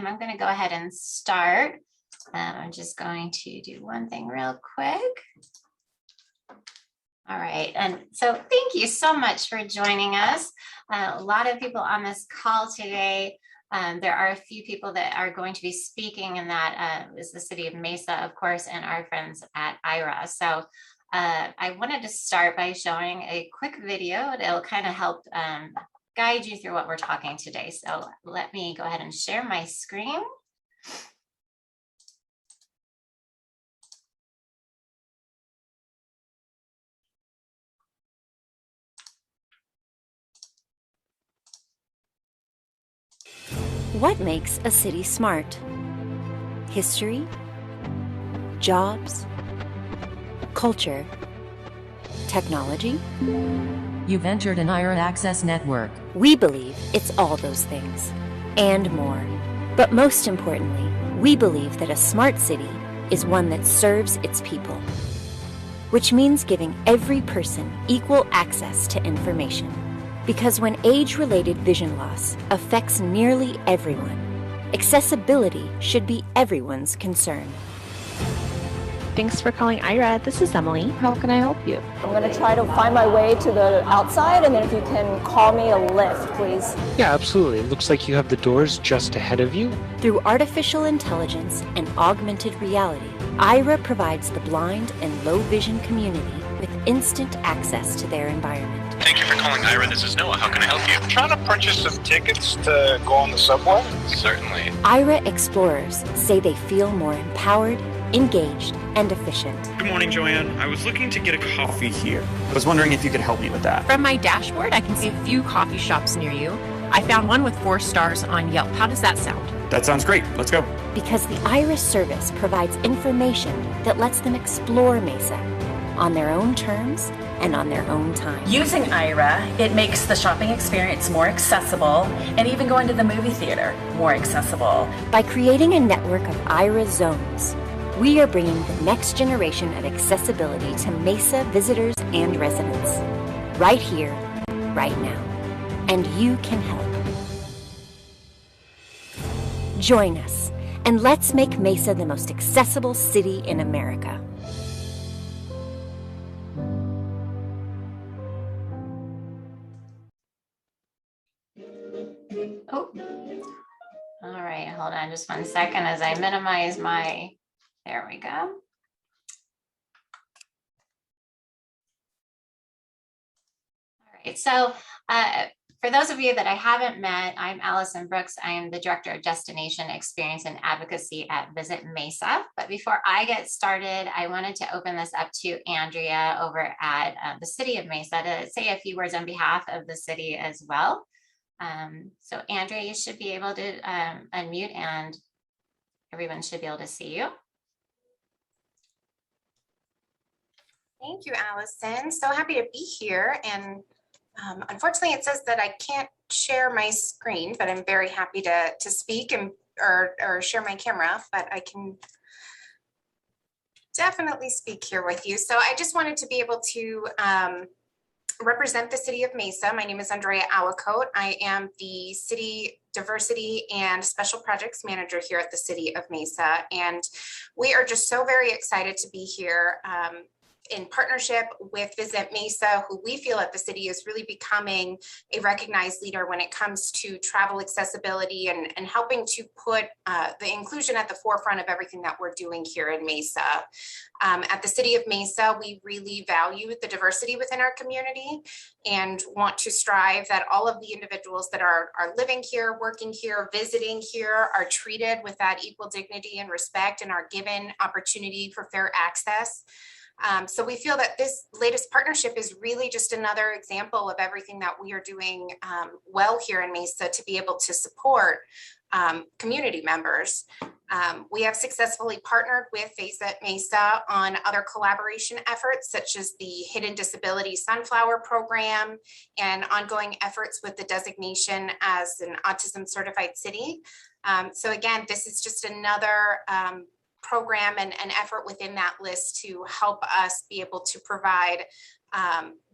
time, I'm going to go ahead and start. I'm just going to do one thing real quick. All right, and so thank you so much for joining us. A lot of people on this call today. There are a few people that are going to be speaking, and that is the city of Mesa, of course, and our friends at Aira. So I wanted to start by showing a quick video. It'll kind of help guide you through what we're talking today. So let me go ahead and share my screen. What makes a city smart? History, jobs, culture, technology? You've entered an Aira access network. We believe it's all those things, and more. But most importantly, we believe that a smart city is one that serves its people, which means giving every person equal access to information. Because when age-related vision loss affects nearly everyone, accessibility should be everyone's concern. Thanks for calling Ira. This is Emily. How can I help you? I'm going to try to find my way to the outside, and then if you can call me a lift, please. Yeah, absolutely. It looks like you have the doors just ahead of you. Through artificial intelligence and augmented reality, Ira provides the blind and low vision community with instant access to their environment. Thank you for calling Ira. This is Noah. How can I help you? Trying to purchase some tickets to go on the subway? Certainly. Ira explorers say they feel more empowered, engaged, and efficient. Good morning, Joanne. I was looking to get a coffee here. I was wondering if you could help me with that. From my dashboard, I can see a few coffee shops near you. I found one with 4 stars on Yelp. How does that sound? That sounds great. Let's go. Because the Ira service provides information that lets them explore Mesa on their own terms and on their own time. Using Aira, it makes the shopping experience more accessible and even going to the movie theater more accessible. By creating a network of Aira zones, we are bringing the next generation of accessibility to Mesa visitors and residents. Right here, right now. And you can help. Join us, and let's make Mesa the most accessible city in America. Oh, all right, hold on just one second as I minimize my, there we go. All right, so for those of you that I haven't met, I'm Allison Brooks. I am the Director of Destination Experience and Advocacy at Visit Mesa. But before I get started, I wanted to open this up to Andrea over at the City of Mesa to say a few words on behalf of the city as well. So Andrea, you should be able to unmute and everyone should be able to see you. Thank you, Allison. So happy to be here. And unfortunately, it says that I can't share my screen, but I'm very happy to speak and or share my camera, but I can definitely speak here with you. So I just wanted to be able to represent the city of Mesa. My name is Andrea Awacote. I am the City Diversity and Special Projects Manager here at the City of Mesa. And we are just so very excited to be here in partnership with Visit Mesa, who we feel at the city is really becoming a recognized leader when it comes to travel accessibility and helping to put the inclusion at the forefront of everything that we're doing here in Mesa. At the City of Mesa, we really value the diversity within our community and want to strive that all of the individuals that are living here, working here, visiting here are treated with that equal dignity and respect and are given opportunity for fair access. So we feel that this latest partnership is really just another example of everything that we are doing well here in Mesa to be able to support community members. We have successfully partnered with Visit Mesa on other collaboration efforts, such as the Hidden Disability Sunflower Program and ongoing efforts with the designation as an autism certified city. So again, this is just another program and effort within that list to help us be able to provide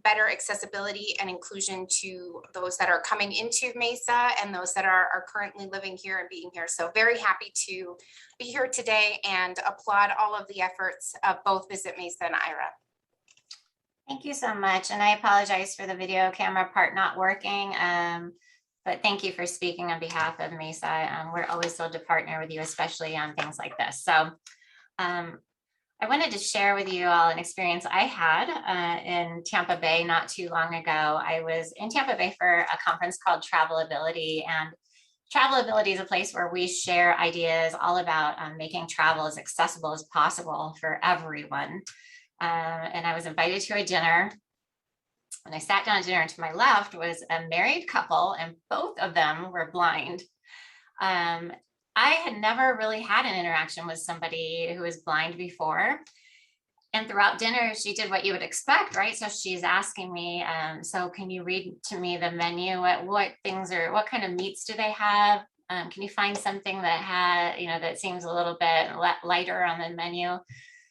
better accessibility and inclusion to those that are coming into Mesa and those that are currently living here and being here. So very happy to be here today and applaud all of the efforts of both Visit Mesa and Ira. Thank you so much. And I apologize for the video camera part not working. But thank you for speaking on behalf of Mesa. We're always thrilled to partner with you, especially on things like this. So I wanted to share with you all an experience I had in Tampa Bay not too long ago. I was in Tampa Bay for a conference called Travelability, and Travelability is a place where we share ideas all about making travel as accessible as possible for everyone. And I was invited to a dinner. When I sat down at dinner, and to my left was a married couple, and both of them were blind. I had never really had an interaction with somebody who was blind before. And throughout dinner, she did what you would expect, right? So she's asking me, so can you read to me the menu? What kind of meats do they have? Can you find something that that seems a little bit lighter on the menu?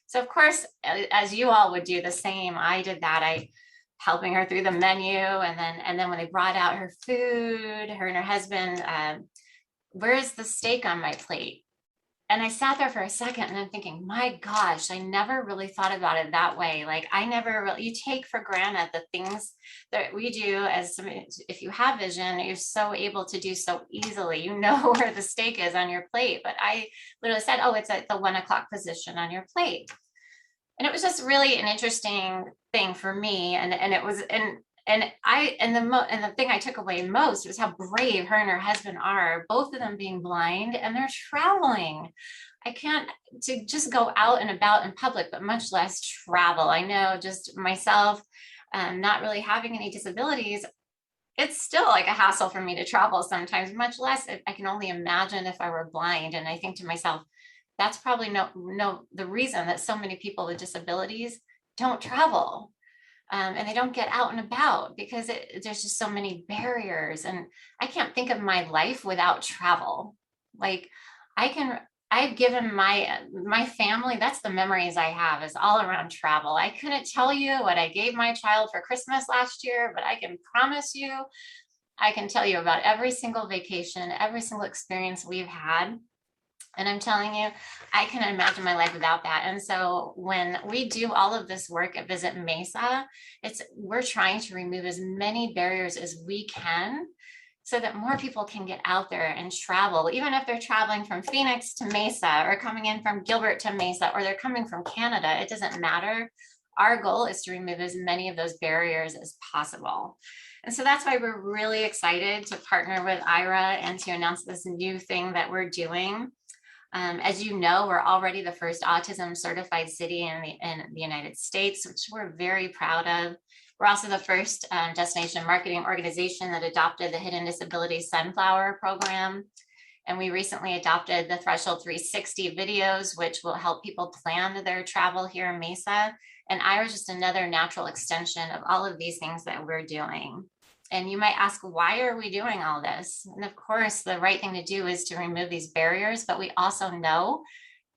So of course, as you all would do the same, I did that. I helping her through the menu. And then when they brought out her food, her and her husband, where's the steak on my plate? And I sat there for a second and I'm thinking, my gosh, I never really thought about it that way. Like you take for granted the things that we do if you have vision, you're so able to do so easily, you know where the steak is on your plate. But I literally said, oh, it's at the 1 o'clock position on your plate. And it was just really an interesting thing for me. And it was, the thing I took away most was how brave her and her husband are, both of them being blind, and they're traveling. I can't to just go out and about in public, but much less travel. I know just myself, not really having any disabilities, it's still like a hassle for me to travel sometimes, much less I can only imagine if I were blind. And I think to myself, that's probably the reason that so many people with disabilities don't travel. And they don't get out and about because there's just so many barriers. And I can't think of my life without travel. Like I've given my family, that's the memories I have, is all around travel. I couldn't tell you what I gave my child for Christmas last year, but I can promise you, I can tell you about every single vacation, every single experience we've had. And I'm telling you, I can imagine my life without that. And so when we do all of this work at Visit Mesa, we're trying to remove as many barriers as we can so that more people can get out there and travel, even if they're traveling from Phoenix to Mesa or coming in from Gilbert to Mesa, or they're coming from Canada. It doesn't matter. Our goal is to remove as many of those barriers as possible. And so that's why we're really excited to partner with Ira and to announce this new thing that we're doing. As you know, we're already the first autism certified city in the United States, which we're very proud of. We're also the first destination marketing organization that adopted the Hidden Disability Sunflower program. And we recently adopted the Threshold 360 videos, which will help people plan their travel here in Mesa. And Ira is just another natural extension of all of these things that we're doing. And you might ask, why are we doing all this? And of course, the right thing to do is to remove these barriers, but we also know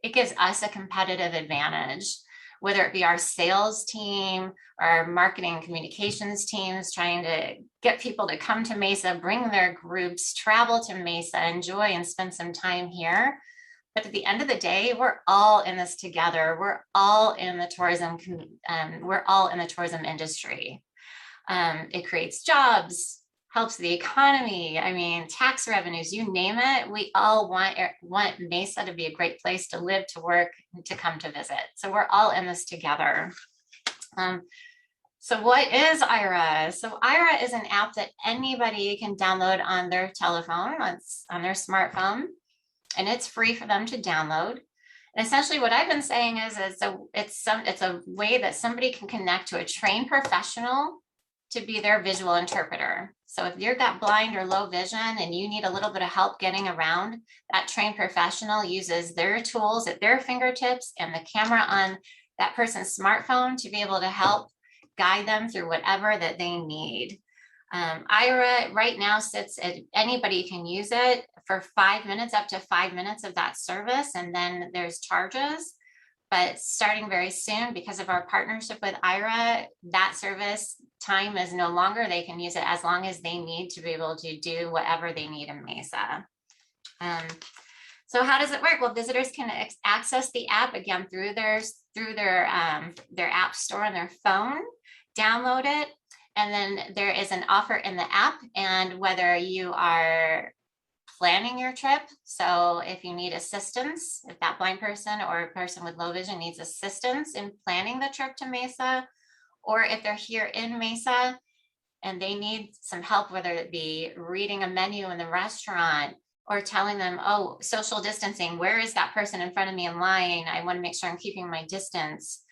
it gives us a competitive advantage, whether it be our sales team, our marketing communications teams trying to get people to come to Mesa, bring their groups, travel to Mesa, enjoy and spend some time here. But at the end of the day, we're all in this together. We're all in the tourism industry. It creates jobs, helps the economy. I mean, tax revenues, you name it. We all want Mesa to be a great place to live, to work, and to come to visit. So we're all in this together. So what is Ira? So Ira is an app that anybody can download on their telephone, on their smartphone, and it's free for them to download. And essentially what I've been saying is it's a way that somebody can connect to a trained professional to be their visual interpreter. So if you're got blind or low vision and you need a little bit of help getting around, that trained professional uses their tools at their fingertips and the camera on that person's smartphone to be able to help guide them through whatever that they need. Ira right now sits at, anybody can use it for 5 minutes, up to 5 minutes of that service, and then there's charges. but starting very soon, because of our partnership with Aira, that service time is no longer. They can use it as long as they need to be able to do whatever they need in Mesa. So how does it work? Well, visitors can access the app again through their app store on their phone, download it, and then there is an offer in the app. And whether you are planning your trip, so if you need assistance, if that blind person or a person with low vision needs assistance in planning the trip to Mesa, or if they're here in Mesa and they need some help, whether it be reading a menu in the restaurant or telling them, oh, social distancing, where is that person in front of me in line? I want to make sure I'm keeping my distance.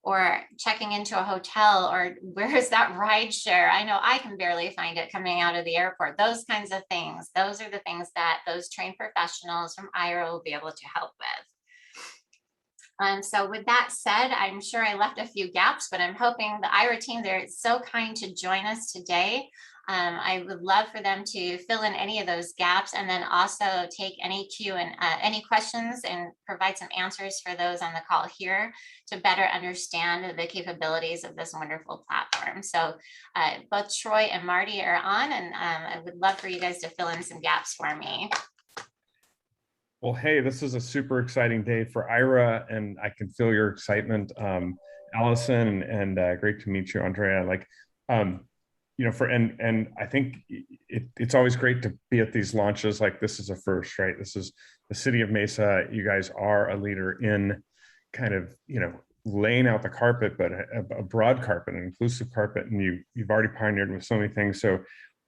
Or checking into a hotel, or where is that ride share? I know I can barely find it coming out of the airport. Those kinds of things. Those are the things that those trained professionals from Aira will be able to help with. So with that said, I'm sure I left a few gaps, but I'm hoping the Aira team, they're so kind to join us today. I would love for them to fill in any of those gaps, and then also take any any questions and provide some answers for those on the call here to better understand the capabilities of this wonderful platform. So both Troy and Marty are on, and I would love for you guys to fill in some gaps for me. Well, hey, this is a super exciting day for Ira, and I can feel your excitement, Allison, and great to meet you, Andrea. And I think it's always great to be at these launches. Like, this is a first, right? This is the city of Mesa. You guys are a leader in kind of, laying out the carpet, but a broad carpet, an inclusive carpet. And you've already pioneered with so many things. So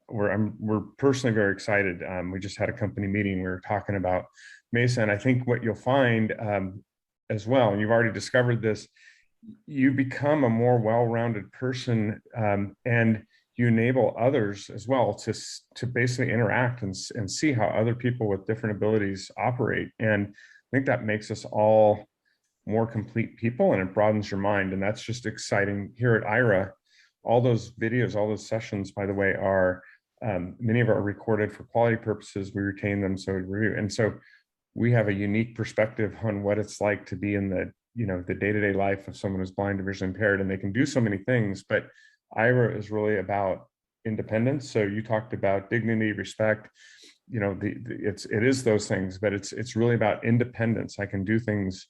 we're personally very excited. We just had a company meeting. We were talking about Mesa, and I think what you'll find as well, and you've already discovered this, you become a more well-rounded person, and you enable others as well to basically interact and see how other people with different abilities operate. And I think that makes us all more complete people, and it broadens your mind. And that's just exciting. Here at Aira, all those videos, all those sessions, by the way, are many of them are recorded for quality purposes. We retain them so we review. And so we have a unique perspective on what it's like to be in the day-to-day life of someone who's blind or visually impaired, and they can do so many things. But Ira is really about independence. So you talked about dignity, respect, it is those things, but it's really about independence. I can do things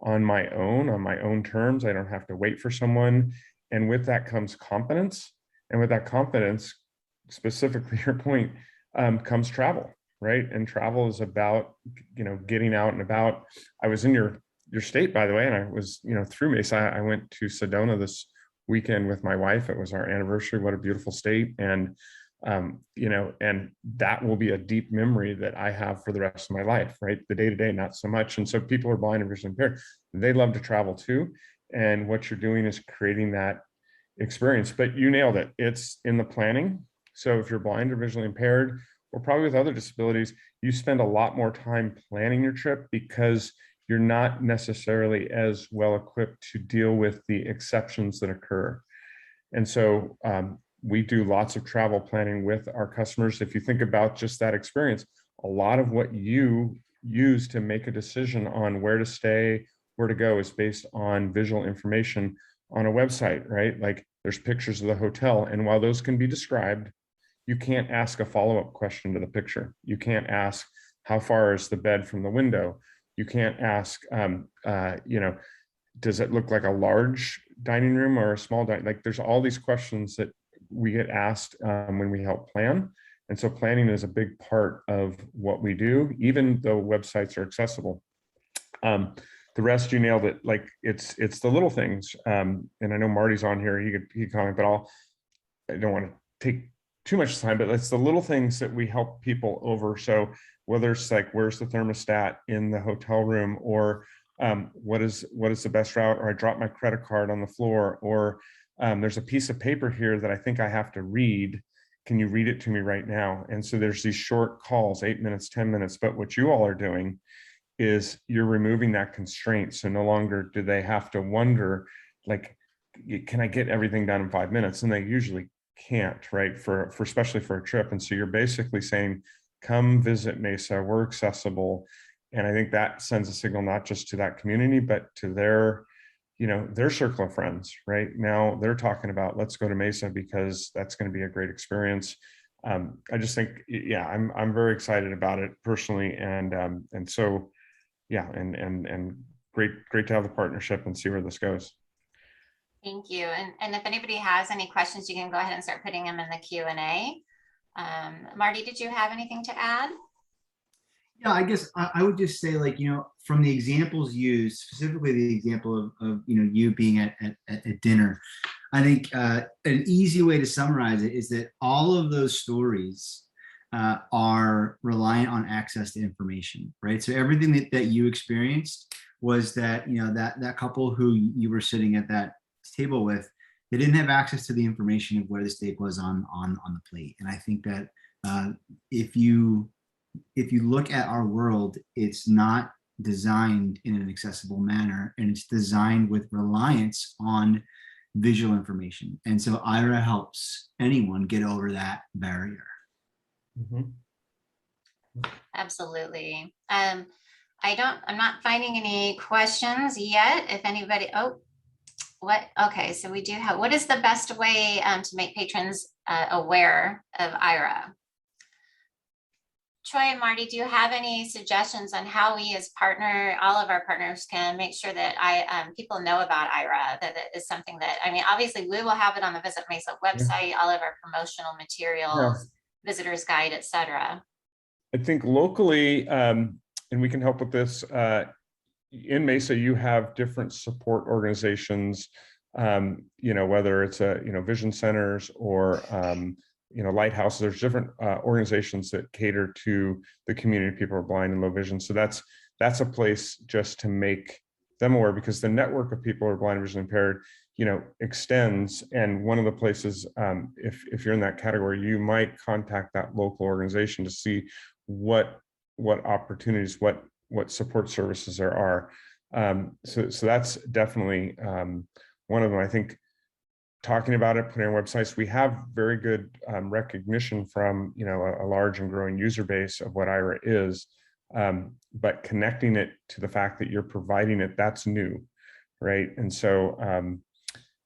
on my own terms. I don't have to wait for someone. And with that comes confidence. And with that confidence, specifically your point, comes travel, right? And travel is about, getting out and about. I was in your state, by the way, and I was, through Mesa. I went to Sedona this weekend with my wife. It was our anniversary. What a beautiful state. And and that will be a deep memory that I have for the rest of my life, right? The day-to-day, not so much. And so people who are blind and visually impaired, they love to travel too. And what you're doing is creating that experience. But you nailed it. It's in the planning. So if you're blind or visually impaired, or probably with other disabilities, you spend a lot more time planning your trip because you're not necessarily as well equipped to deal with the exceptions that occur. And so we do lots of travel planning with our customers. If you think about just that experience, a lot of what you use to make a decision on where to stay, where to go, is based on visual information on a website, right? Like, there's pictures of the hotel. And while those can be described, you can't ask a follow-up question to the picture. You can't ask, how far is the bed from the window? You can't ask, does it look like a large dining room or a small dining? Like, there's all these questions that we get asked when we help plan. And so planning is a big part of what we do, even though websites are accessible. The rest, you nailed it. Like, it's the little things. And I know Marty's on here, he could comment, but I don't want to take too much time, but it's the little things that we help people over. So whether it's like, where's the thermostat in the hotel room, or what is the best route, or I dropped my credit card on the floor, or there's a piece of paper here that I think I have to read. Can you read it to me right now? And so there's these short calls, 8 minutes, 10 minutes. But what you all are doing is you're removing that constraint. So no longer do they have to wonder, like, can I get everything done in 5 minutes? And they usually can't, right? For especially for a trip. And so you're basically saying, come visit Mesa, we're accessible. And I think that sends a signal not just to that community, but to their, their circle of friends. Right now, they're talking about, let's go to Mesa because that's going to be a great experience. I just think, yeah, I'm very excited about it personally, and so, yeah, and great to have the partnership and see where this goes. Thank you. And if anybody has any questions, you can go ahead and start putting them in the Q&A. Marty, did you have anything to add? Yeah, I guess I would just say, like, from the examples used, specifically the example of you being at dinner, I think an easy way to summarize it is that all of those stories are reliant on access to information, right? So everything that you experienced was that, that couple who you were sitting at that table with, they didn't have access to the information of where the steak was on the plate. And I think that if you look at our world, it's not designed in an accessible manner, and it's designed with reliance on visual information. And so Ira helps anyone get over that barrier. Absolutely. I'm not finding any questions yet. If anybody, okay, so we do have, what is the best way to make patrons aware of Ira? Troy and Marty, do you have any suggestions on how we as all of our partners can make sure that people know about Ira? That is something that, obviously we will have it on the Visit Mesa website, all of our promotional materials, visitors guide, etc. I think locally, and we can help with this, in Mesa, you have different support organizations, whether it's vision centers or lighthouses. There's different organizations that cater to the community. People are blind and low vision, so that's a place just to make them aware, because the network of people who are blind and vision impaired extends. And one of the places, if you're in that category, you might contact that local organization to see what opportunities, what support services there are. So that's definitely one of them. I think talking about it, putting on websites, we have very good recognition from a large and growing user base of what Ira is, but connecting it to the fact that you're providing it, that's new, right? And so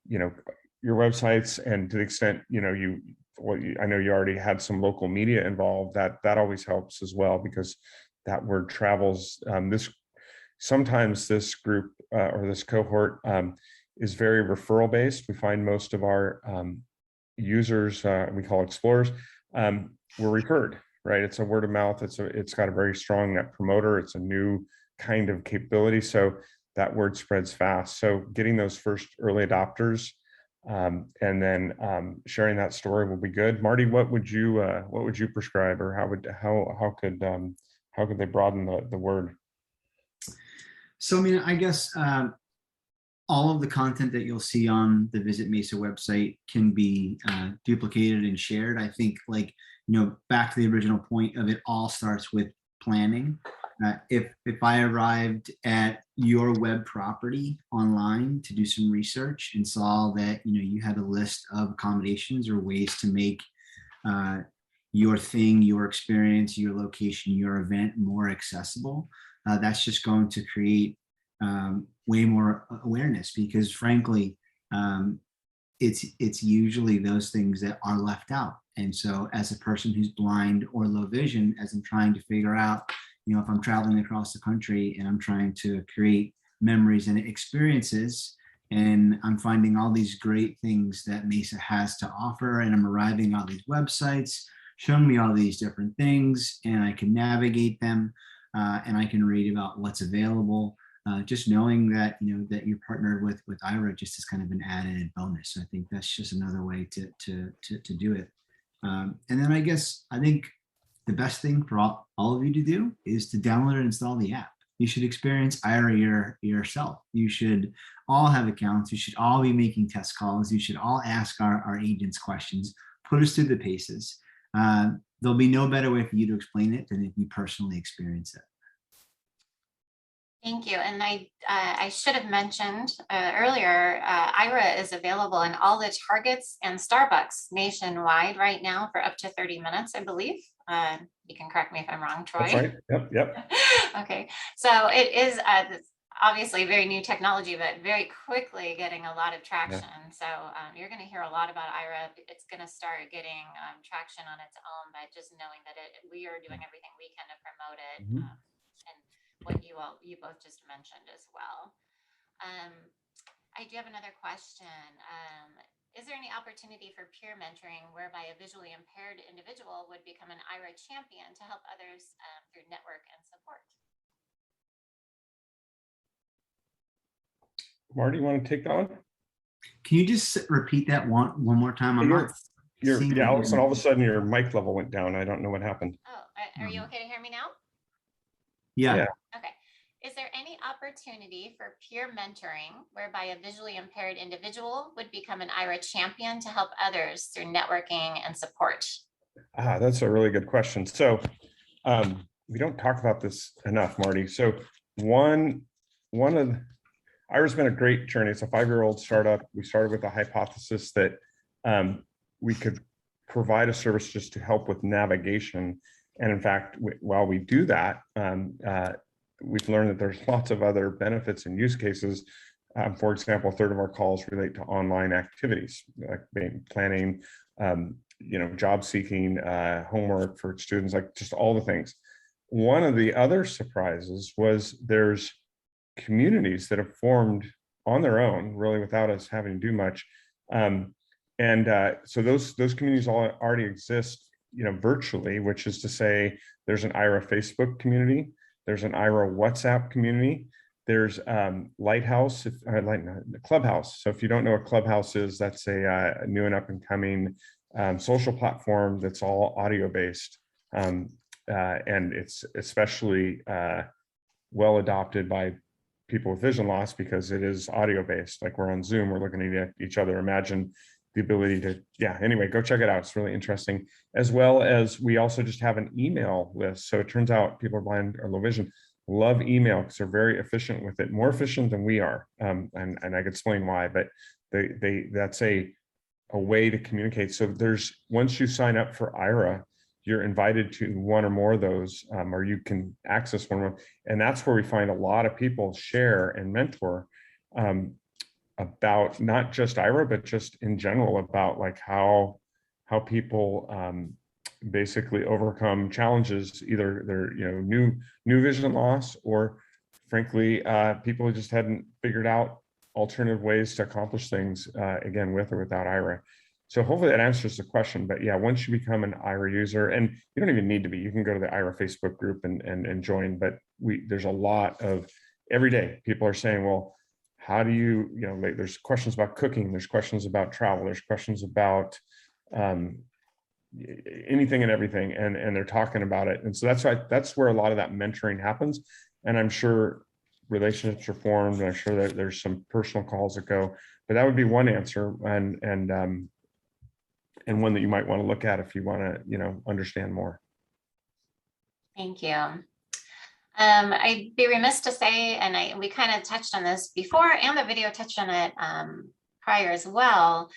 your websites, and to the extent I know you already had some local media involved, that always helps as well, because that word travels. Sometimes this group or this cohort is very referral based. We find most of our users, we call explorers, were referred, right? It's a word of mouth. It's got a very strong net promoter. It's a new kind of capability, so that word spreads fast. So getting those first early adopters, and then sharing that story will be good. Marty, what would you prescribe, or how could they broaden the word? So, I guess all of the content that you'll see on the Visit Mesa website can be duplicated and shared. I think, back to the original point of it, all starts with planning. If I arrived at your web property online to do some research and saw that you had a list of accommodations or ways to make your thing, your experience, your location, your event more accessible, that's just going to create way more awareness, because frankly, it's usually those things that are left out. And so as a person who's blind or low vision, as I'm trying to figure out, if I'm traveling across the country and I'm trying to create memories and experiences, and I'm finding all these great things that Mesa has to offer, and I'm arriving at all these websites showing me all these different things, and I can navigate them, and I can read about what's available. Just knowing that that you're partnered with Ira just is kind of an added bonus. So I think that's just another way to do it. And then I think the best thing for all of you to do is to download and install the app. You should experience Aira yourself. You should all have accounts. You should all be making test calls. You should all ask our agents questions. Put us through the paces. There'll be no better way for you to explain it than if you personally experience it. Thank you. And I should have mentioned earlier, Ira is available in all the Targets and Starbucks nationwide right now for up to 30 minutes, I believe. You can correct me if I'm wrong, Troy. That's right. Yep. Okay. So it is obviously very new technology, but very quickly getting a lot of traction. Yeah. So you're going to hear a lot about Ira. It's going to start getting traction on its own by just knowing that we are doing everything we can to promote it. Mm-hmm. And what you both just mentioned as well. I do have another question. Is there any opportunity for peer mentoring whereby a visually impaired individual would become an Ira champion to help others through network and support? Marty, you want to take that one? Can you just repeat that one more time? Yeah, Allison, all of a sudden your mic level went down. I don't know what happened. Oh, are you okay to hear me now? Yeah. Okay. Is there any opportunity for peer mentoring whereby a visually impaired individual would become an Ira champion to help others through networking and support? That's a really good question. So we don't talk about this enough, Marty. So Ira's been a great journey. It's a 5-year-old startup. We started with the hypothesis that we could provide a service just to help with navigation. And in fact, while we do that, we've learned that there's lots of other benefits and use cases. For example, 1/3 of our calls relate to online activities, like planning, job seeking, homework for students, like just all the things. One of the other surprises was there's communities that have formed on their own, really without us having to do much. So those communities all already exist, virtually, which is to say there's an Ira Facebook community, there's an Ira WhatsApp community, there's Lighthouse, Clubhouse. So if you don't know what Clubhouse is, that's a new and up and coming social platform that's all audio based. And it's especially well adopted by people with vision loss because it is audio based. Like we're on Zoom, we're looking at each other. Imagine the ability to, anyway, go check it out. It's really interesting. As well as we also just have an email list. So it turns out people are blind or low vision love email because they're very efficient with it, more efficient than we are. And I can explain why, but that's a way to communicate. So once you sign up for Ira, you're invited to one or more of those, or you can access one of them. And that's where we find a lot of people share and mentor about not just Ira, but just in general about like how people basically overcome challenges, either they're new vision loss, or frankly people who just hadn't figured out alternative ways to accomplish things, again, with or without Ira. So hopefully that answers the question. But yeah, once you become an Ira user, and you don't even need to be, you can go to the Ira Facebook group and join. But there's a lot of, every day people are saying, well, how do you, like, there's questions about cooking, there's questions about travel, there's questions about anything and everything, and they're talking about it. And so that's where a lot of that mentoring happens. And I'm sure relationships are formed, and I'm sure that there's some personal calls that go, but that would be one answer, and one that you might want to look at if you want to, understand more. Thank you. I'd be remiss to say, and we kind of touched on this before, and the video touched on it prior as well.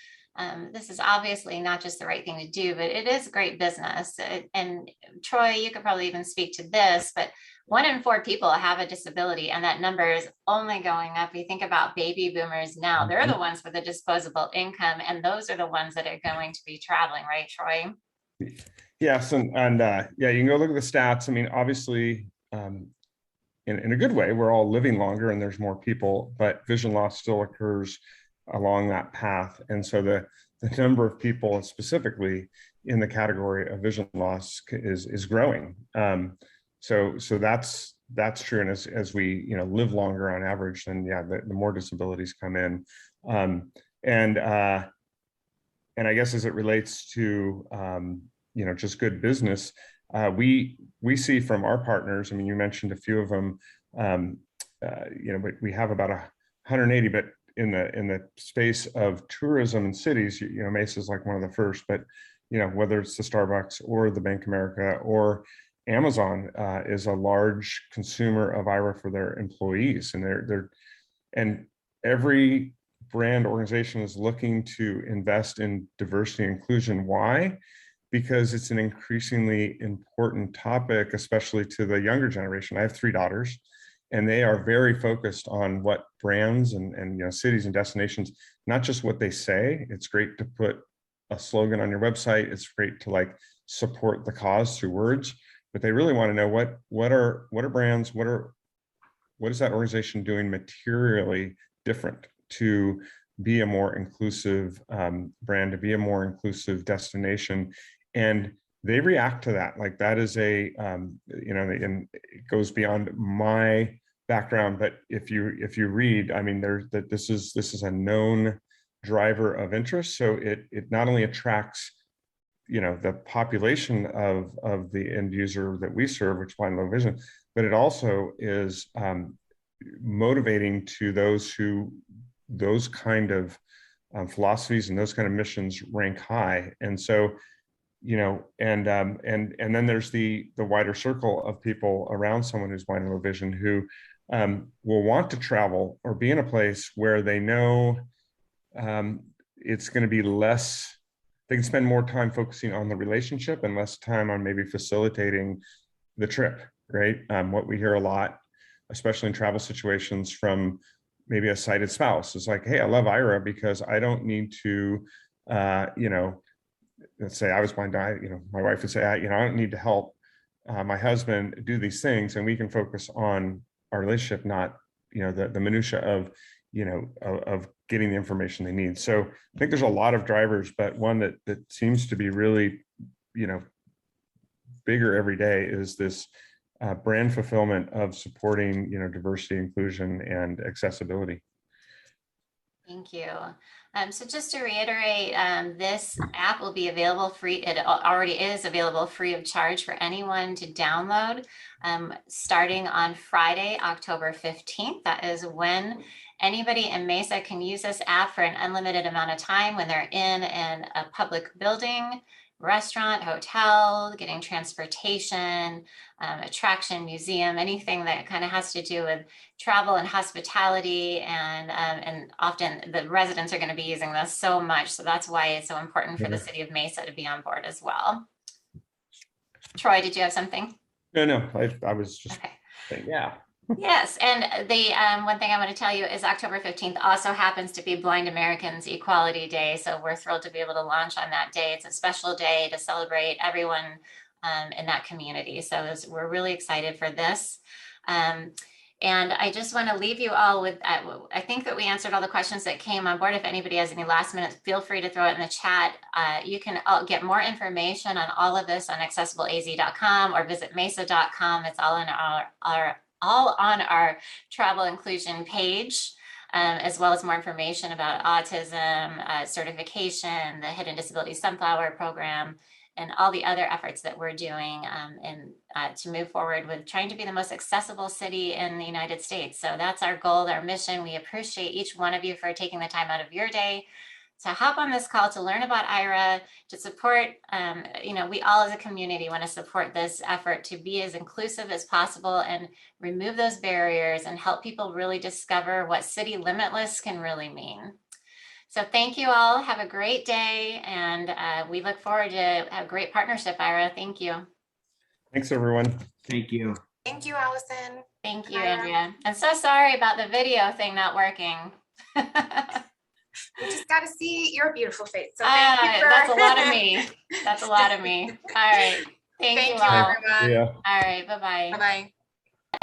This is obviously not just the right thing to do, but it is great business. And Troy, you could probably even speak to this, but 1 in 4 people have a disability, and that number is only going up. We think about baby boomers now. They're the ones with a disposable income, and those are the ones that are going to be traveling, right, Troy? Yes, and you can go look at the stats. I mean, obviously, in a good way, we're all living longer and there's more people, but vision loss still occurs along that path. And so the number of people specifically in the category of vision loss is growing. So that's true. And as we live longer on average, then the more disabilities come in. And I guess as it relates to just good business, we see from our partners, I mean, you mentioned a few of them, but we have about 180, but in the space of tourism and cities, Mesa is like one of the first, but whether it's the Starbucks or the Bank of America or Amazon is a large consumer of Ira for their employees, and and every brand organization is looking to invest in diversity and inclusion. Why? Because it's an increasingly important topic, especially to the younger generation. I have 3 daughters, and they are very focused on what brands and cities and destinations, not just what they say. It's great to put a slogan on your website. It's great to like support the cause through words, but they really want to know what are brands, what is that organization doing materially different to be a more inclusive brand, to be a more inclusive destination. And they react to that. Like that is and it goes beyond my background, but if you read, I mean, this is a known driver of interest. So it not only attracts the population of the end user that we serve, which is blind and low vision, but it also is motivating to those kind of philosophies and those kind of missions rank high. And so, and then there's the wider circle of people around someone who's blind and low vision who will want to travel or be in a place where they know it's going to be less. They can spend more time focusing on the relationship and less time on maybe facilitating the trip, right? What we hear a lot, especially in travel situations, from maybe a sighted spouse is like, hey, I love Ira because I don't need to, let's say I was blind, my wife would say, I don't need to help my husband do these things, and we can focus on our relationship, not, the minutia of getting the information they need. So I think there's a lot of drivers, but one that seems to be really, bigger every day is this brand fulfillment of supporting, diversity, inclusion, and accessibility. Thank you. So just to reiterate, this app will be available free. It already is available free of charge for anyone to download starting on Friday, October 15th. That is when anybody in Mesa can use this app for an unlimited amount of time when they're in a public building, restaurant, hotel, getting transportation, attraction, museum, anything that kind of has to do with travel and hospitality. And often the residents are going to be using this so much. So that's why it's so important for the city of Mesa to be on board as well. Troy, did you have something? No, I was just saying, yeah. Yes, and the one thing I want to tell you is October 15th also happens to be Blind Americans Equality Day, so we're thrilled to be able to launch on that day. It's a special day to celebrate everyone in that community, so we're really excited for this. And I just want to leave you all with, I think that we answered all the questions that came on board. If anybody has any last minute, feel free to throw it in the chat. You can get more information on all of this on accessibleaz.com or visit mesa.com. It's all in all on our travel inclusion page, as well as more information about autism, certification, the Hidden Disability Sunflower Program, and all the other efforts that we're doing to move forward with trying to be the most accessible city in the United States. So that's our goal, our mission. We appreciate each one of you for taking the time out of your day to hop on this call to learn about Ira, to support, we all as a community want to support this effort to be as inclusive as possible and remove those barriers and help people really discover what City Limitless can really mean. So thank you all. Have a great day. And we look forward to a great partnership, Ira. Thank you. Thanks, everyone. Thank you. Thank you, Allison. Thank you, Andrea. I'm so sorry about the video thing not working. We just got to see your beautiful face. So thank you for... That's a lot of me. That's a lot of me. All right. Thank you all. Everyone. Yeah. All right. Bye-bye. Bye-bye.